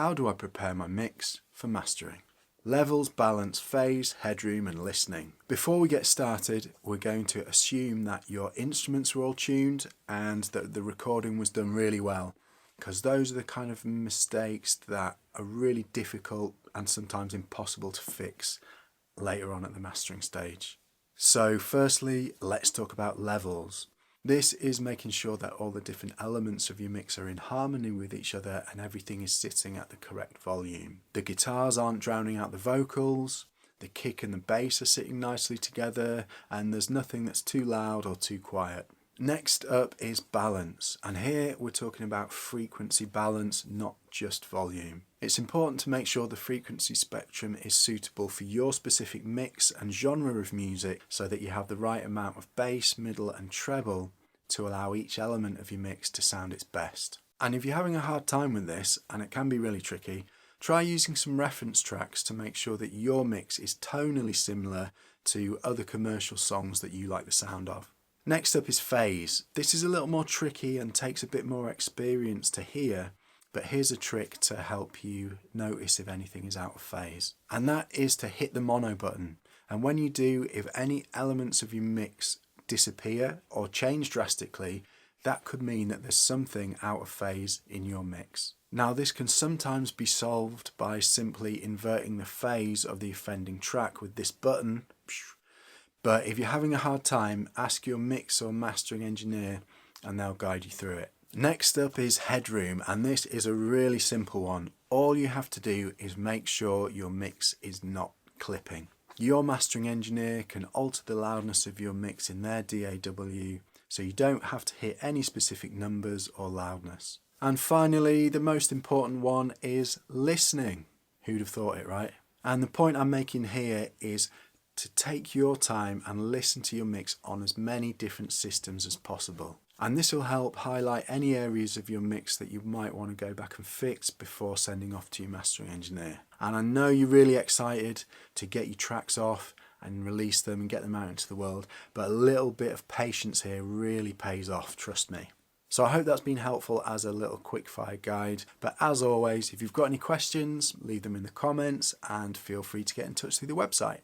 how do I prepare my mix for mastering? Levels, balance, phase, headroom and listening. Before we get started, we're going to assume that your instruments were all tuned and that the recording was done really well, because those are the kind of mistakes that are really difficult and sometimes impossible to fix later on at the mastering stage. So firstly, let's talk about levels. This is making sure that all the different elements of your mix are in harmony with each other and everything is sitting at the correct volume. The guitars aren't drowning out the vocals, the kick and the bass are sitting nicely together, and there's nothing that's too loud or too quiet. Next up is balance, and here we're talking about frequency balance, not just volume. It's important to make sure the frequency spectrum is suitable for your specific mix and genre of music so that you have the right amount of bass, middle and treble to allow each element of your mix to sound its best. And if you're having a hard time with this, and it can be really tricky, try using some reference tracks to make sure that your mix is tonally similar to other commercial songs that you like the sound of. Next up is phase. This is a little more tricky and takes a bit more experience to hear, but here's a trick to help you notice if anything is out of phase. And that is to hit the mono button. And when you do, if any elements of your mix disappear or change drastically, that could mean that there's something out of phase in your mix. Now this can sometimes be solved by simply inverting the phase of the offending track with this button. But if you're having a hard time, ask your mix or mastering engineer and they'll guide you through it. Next up is headroom, and this is a really simple one. All you have to do is make sure your mix is not clipping. Your mastering engineer can alter the loudness of your mix in their DAW, so you don't have to hit any specific numbers or loudness. And finally, the most important one is listening. Who'd have thought it, right? And the point I'm making here is to take your time and listen to your mix on as many different systems as possible. And this will help highlight any areas of your mix that you might want to go back and fix before sending off to your mastering engineer. And I know you're really excited to get your tracks off and release them and get them out into the world, but a little bit of patience here really pays off, trust me. So I hope that's been helpful as a little quickfire guide. But as always, if you've got any questions, leave them in the comments and feel free to get in touch through the website.